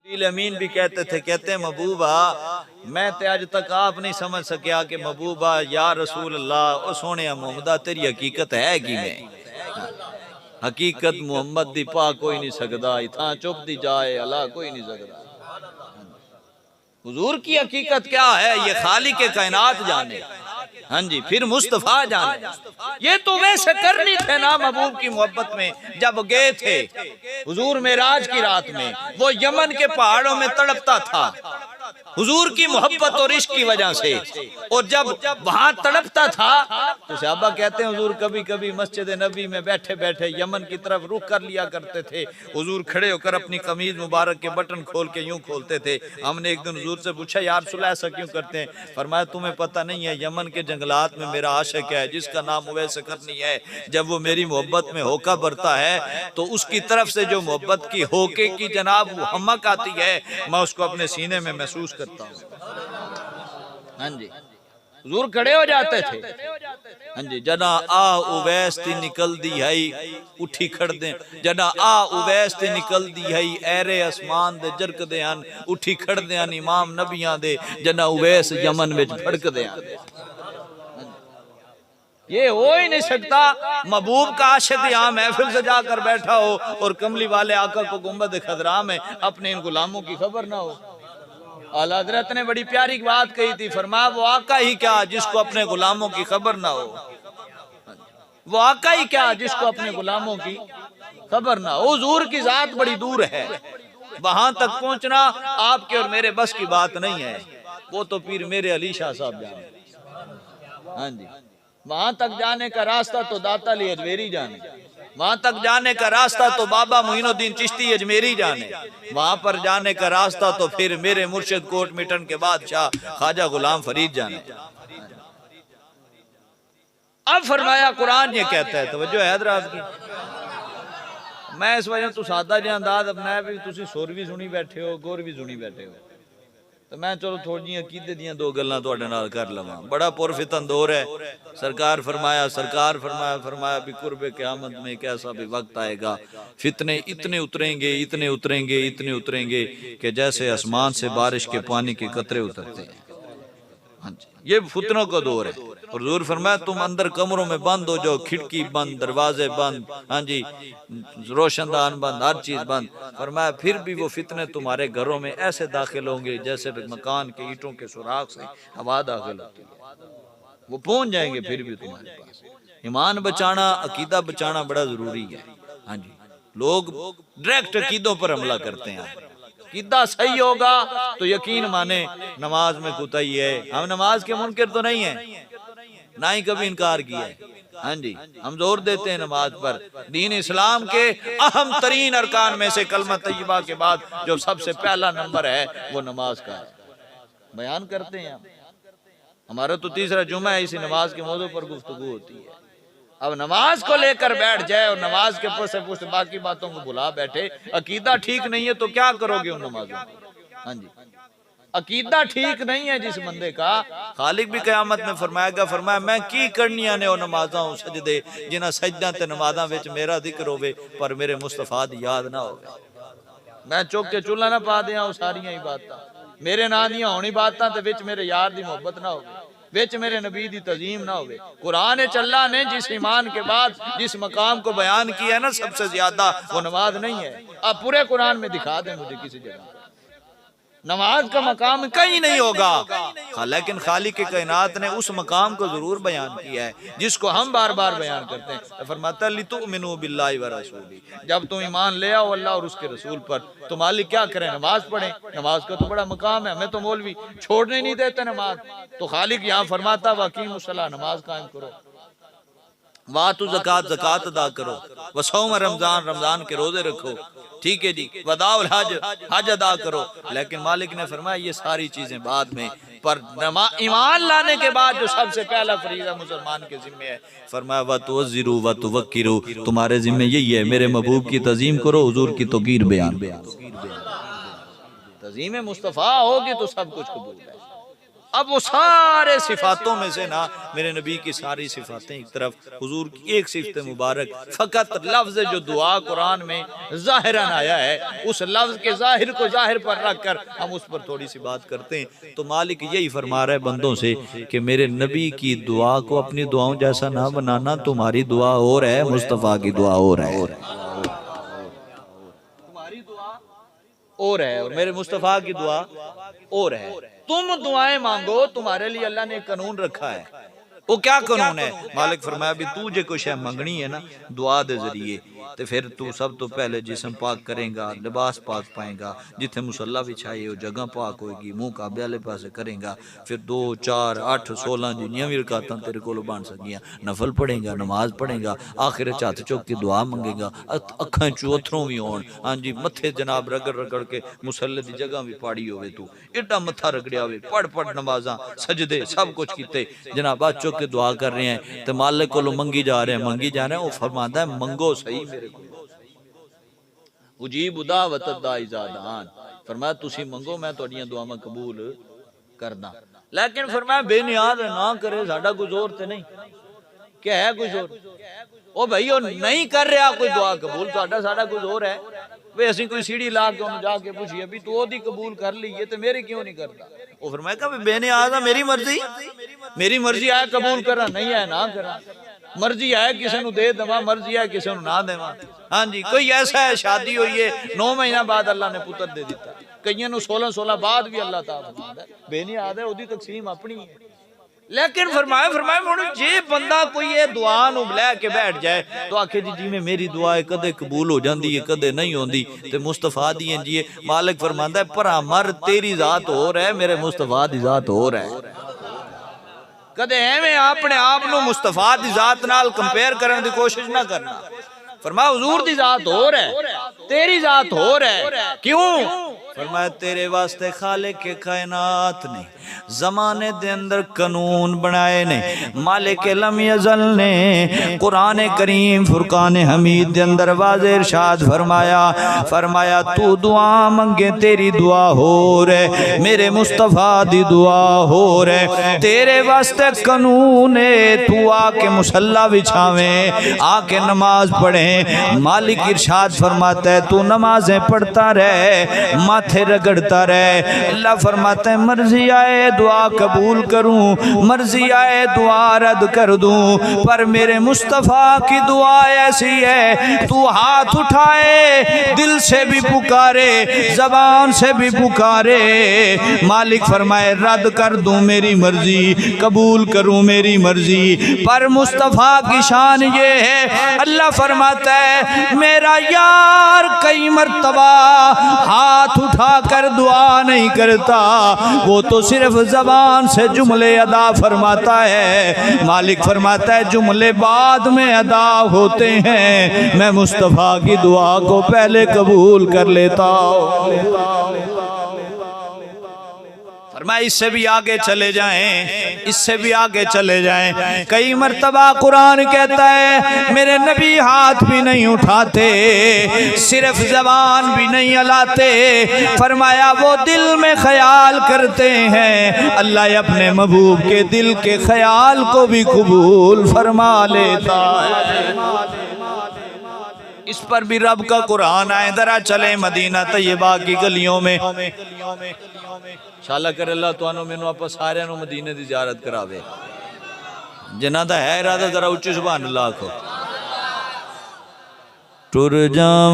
अमीन भी कहते थे, कहते हैं महबूबा मैं ते आज तक आप नहीं समझ सकिया कि महबूबा या रसूल अल्लाह ओ सोने मोहम्मदा तेरी हकीकत है कि मैं हकीकत मोहम्मद दी पा कोई नहीं सकदा, इथा चुप दी जाए अल्लाह कोई नहीं सकदा। हुजूर की हकीकत क्या है ये खालिक के कायनात जाने। हाँ जी, फिर मुस्तफा जाने। ये तो वैसे करनी थे ना महबूब की मोहब्बत में। जब गए थे हुजूर मेराज की रात में, वो यमन के पहाड़ों में तड़पता था हुजूर की मोहब्बत और इश्क की वजह से, और जब वहां तड़पता था तो सहाबा कहते हैं हुजूर कभी कभी मस्जिद नबी में बैठे बैठे यमन की तरफ रुख कर लिया करते थे। हुजूर खड़े होकर अपनी कमीज मुबारक के बटन खोल के यूं खोलते थे। हमने एक दिन हुजूर से पूछा यार रसूल ऐसा क्यों करते हैं? फरमाया तुम्हें पता नहीं है, यमन के जंगलात में मेरा आशिक है जिसका नाम उवैस करनी है, जब वो मेरी मोहब्बत में होका भरता है तो उसकी तरफ से जो मोहब्बत की होके की जनाब हमक आती है, मैं उसको अपने सीने में महसूस करता हूँ। हाँ जी, हुजूर खड़े हो जाते थे। हाँ जी, जना आ उवैस ती निकल दी है उठी खड़ दे, जना आ उवैस ती निकल दी है ऐरे आसमान दे जरक दे हन उठी खड़ दे हन इमाम नबियां दे, जना उवैस यमन विच भड़क दे हन। ये हो ही नहीं सकता महबूब का आशिक यहाँ महफिल से जाकर बैठा हो और कमली वाले आका को गुंबद खदरा में अपने इन गुलामों की खबर ना हो। आला हज़रत ने बड़ी प्यारी बात कही थी, फरमाया वो आका ही क्या जिसको अपने गुलामों की खबर ना हो, वो आका ही क्या जिसको अपने गुलामों की खबर ना हो। हुजूर की जात बड़ी दूर है, वहां तक पहुंचना आपके और मेरे बस की बात नहीं है। वो तो पीर मेरे अली शाह साहब जाने। हाँ जी, वहां तक जाने का रास्ता तो दाता अली अजमेरी जाने, वहां तक जाने का रास्ता तो बाबा मोइनुद्दीन चिश्ती अजमेरी जाने, वहां पर जाने का रास्ता तो फिर मेरे मुर्शिद कोट मिटन के बादशाह ख्वाजा गुलाम फरीद जाने। अब फरमाया कुरान ये कहता है, तवज्जो है हज़रात की। मैं इस वजह तो सादा जिहा अंदाज अपनाया भी तुसी सुर भी सुनी बैठे हो गुर भी सुनी बैठे हो, तो मैं चलो थोड़ी अकीदे दियां दो गल्लां तुहाडे नाल कर लवां। बड़ा पुरफितन दौर है। सरकार फरमाया फरमाया भी कुर्बे क़यामत में एक ऐसा भी वक्त आएगा फितने इतने उतरेंगे इतने उतरेंगे इतने उतरेंगे कि जैसे आसमान से बारिश के पानी के कतरे उतरते हैं। हाँ जी, ये फितनों का दौर है। और हुजूर फरमाया तुम अंदर कमरों में बंद हो जाओ, खिड़की बंद, दरवाजे बंद, हाँ जी, रोशनदान बंद, हर चीज बंद। फरमाया फिर भी वो फितने तुम्हारे घरों में ऐसे दाखिल होंगे जैसे मकान के ईंटों के सुराख से हवा दाखिल होती है, वो पहुंच जाएंगे फिर भी तुम्हारे पास। ईमान बचाना, अकीदा बचाना बड़ा जरूरी है। हाँ जी, लोग डायरेक्ट अकीदों पर हमला करते हैं। अकीदा सही होगा तो यकीन माने नमाज में कोताही है। हम नमाज के मुनकर तो नहीं है, ना ही कभी इनकार किया है। हाँ जी, हम जोर देते हैं नमाज पर। दीन इस्लाम के अहम तरीन अरकान में से कलमा तय्यबा के बाद जो सबसे पहला नंबर है वो नमाज का है। बयान करते हैं हमारा तो तीसरा जुमा है, इसी नमाज के मौजू पर गुफ्तगू होती है। अब नमाज को लेकर बैठ जाए और नमाज के पुष्ट बाकी बातों को भुला बैठे, अकीदा ठीक नहीं है तो क्या करोगे उन नमाजों को? हाँ जी, अकीदा ठीक नहीं है जिस बंदे का, खालिक भी क़यामत में फरमाएगा, फरमाया मैं की करनिया ने नमाजा सजदे जिन्हां सजदा ते नमाजा विच मेरा जिक्र होवे पर मेरे मुस्तफा दी याद ना होवे। मैं चुक के चूल्हा ना पा दियां वो सारियां ही बातां मेरे नां दियां होनी बातां ते विच मेरे यार दी मोहब्बत ना होवे, विच मेरे नबी दी तज़ीम ना होवे। कुरान अल्लाह ने जिस ईमान के बाद जिस मकाम को बयान किया है ना सबसे ज्यादा, वो नमाज नहीं है। अब पूरे कुरान में दिखा दें मुझे किसी जगह नमाज का मकाम कहीं नहीं होगा। हाँ, लेकिन खालिक के कायनात ने उस मकाम को जरूर बयान किया है जिसको हम बार बार बयान करते हैं। फरमाता लितुमिनु बिल्लाहि व रसूली, जब तुम ईमान ले आओ अल्लाह और उसके रसूल पर तो मालिक क्या करें? नमाज पढ़े। नमाज का तो बड़ा मकाम है, हमें तो मौलवी छोड़ने नहीं देते नमाज। तो खालिक यहाँ फरमाता वकीमुस्सलाह, नमाज कायम करो, वातु ज़कात, ज़कात अदा करो, वसौम रमजान, रमजान के रोजे रखो, ठीक है जी, वदाउल हज, हज अदा करो। लेकिन मालिक ने फरमाया ये सारी चीजें बाद में, पर ईमान लाने के बाद जो सबसे पहला फरीज़ा मुसलमान के जिम्मे है, फरमाया वतुज़्ज़िरू वतुवक्किरू, तुम्हारे जिम्मे यही है मेरे महबूब की तज़ीम करो, हुजूर की तौक़ीर बयान। तज़ीम मुस्तफ़ा होगी तो सब कुछ कबूल है। अब वो सारे सिफातों में से ना मेरे नबी की सारी सिफातें एक तरफ, हुजूर की एक सिफत मुबारक, फकत लफ्ज जो दुआ कुरान में जाहिरन आया है, उस लफ्ज के जाहिर को जाहिर पर रख कर हम उस पर थोड़ी सी बात करते हैं। तो मालिक यही फरमा रहा है बंदों से कि मेरे नबी की दुआ को अपनी दुआओं जैसा ना बनाना, तुम्हारी दुआ और है, मुस्तफ़ा की दुआ और है, तुम्हारी दुआ और है और मेरे मुस्तफ़ा की दुआ और है। तुम दुआएं मांगो, तुम्हारे लिए अल्लाह ने एक कानून रखा है। वो क्या कानून है? मालिक फरमाया भी तू जे कुछ है मंगनी है ना दुआ दे जरिए, तो फिर तू सब तो पहले जिस्म पाक करेगा, लिबास पाक पाएगा, जिथे मुसल्ला बिछाए वो जगह पाक होगी, मुंह काबे वाले पासे करेगा, फिर 2 4 8 16 जिन्नियां भी रकातां तेरे कोल बन सकियां नफल पढ़ेगा, नमाज पढ़ेगा, आखिर हथ चुक के दुआ मंगेगा, अखां चों अथरों भी आउण, हाँ जी मत्थे जनाब रगड़ रगड़ के मुसल्ले की जगह भी पाड़ी होवे, तू एडा मत्था रगड़िया होवे, पढ़ पढ़ नमाजा सजदे सब कुछ कीते, जनाब चुक के दुआ कर रहे हैं, तो मालिक को मंगी जा रहे हैं, मंगी जा रहे हैं। वो फरमाता है मंगो सही मेरे को, उजीब दावत दाई ज़ादान, फरमाया तुसी मंगो मैं तुहाडियां दुआवां कबूल करदा। लेकिन फरमाया बेनियाज ना करे, साडा कोई जोर ते नहीं, क्या है कोई जोर? ओ भाई वो नहीं कर रहा कोई दुआ कबूल, तुहाडा साडा कोई जोर है वे असीं कोई सीढ़ी ला के उन्हें जाके पूछिए भी तू ओदी कबूल कर ली है तो मेरी क्यों नहीं करता? वो फरमाया कि बेनियाज मेरी मर्जी आए कबूल करा, नहीं है ना करा, मर्जी आए किसी को दे देवा, मर्जी आए किसी को ना देवा। हाँ जी कोई ऐसा है शादी हुई है 9 महीना बाद अल्लाह ने पुत्र दे दिता, कईयों को 16 बाद भी अल्लाह ताला बेनियाज है, ओदी तकसीम अपनी है। लेकिन फरमाया जे बंदा कोई ये दुआ नूं लैके बैठ जाए तो आखे जी जिवें मेरी दुआ है कदे कबूल हो जाती है कदे नहीं होंदी, ते मुस्तफा दी इंजी है। मालिक फरमांदा है भरा मर तेरी जात होर है, मेरे मुस्तफा दी जात होर है। कदे एवें अपने आप नूं मुस्तफा दी जात नाल कंपेयर करने की कोशिश ना करना। फरमाया हुजूर दी जात होर है, तेरी जात होर है। क्यों? फरमाया तेरे वास्ते खालिक के कायनात ने जमाने दे अंदर कानून बनाए ने, मालिक लम यज़ल ने कुरान करीम फुरकान हमीद दे अंदर वाज़े इरशाद फरमाया तू दुआ मंगे तेरी दुआ हो रे, मेरे मुस्तफा दी दुआ हो रे, तेरे वास्ते कानून है तू आके मुसल्ला बिछावे, आके नमाज पढ़े। मालिक इरशाद फरमाता है तू नमाजें पढ़ता रहे, माथे रगड़ता रहे, अल्लाह फरमाता है मर्जी आए दुआ कबूल करूं, मर्जी आए दुआ रद्द कर दूं, पर मेरे मुस्तफ़ा की दुआ ऐसी है तू हाथ उठाए दिल से भी पुकारे, जबान से भी पुकारे, मालिक फरमाए रद्द कर दूं मेरी मर्जी, कबूल करूं मेरी मर्जी। पर मुस्तफ़ा की शान ये है, अल्लाह फरमाता है मेरा यार कई मर्तबा हाथ उठा कर दुआ नहीं करता, वो तो सिर्फ जबान से जुमले अदा फरमाता है। मालिक फरमाता है जुमले बाद में अदा होते हैं, मैं मुस्तफ़ा की दुआ को पहले कबूल कर लेता हूँ। फरमाया इससे भी आगे चले जाएं, इससे भी आगे चले जाएं। कई मर्तबा कुरान कहता है मेरे नबी हाथ भी नहीं उठाते, सिर्फ जबान भी नहीं हिलाते, फरमाया वो दिल में ख्याल करते हैं, अल्लाह अपने महबूब के दिल के ख्याल को भी कबूल फरमा लेता है। इस पर भी रब का कुरान आए, जरा चले मदीना तैयबा की गलियों में, शाला कर अल्लाह तुहानू मैनू आप सारिਆਂ ਨੂੰ मदीने की ज़ियारत करावे, जिन्हां दा है इरादा जरा उच्ची सुभान अल्लाह आखो। टुर जावां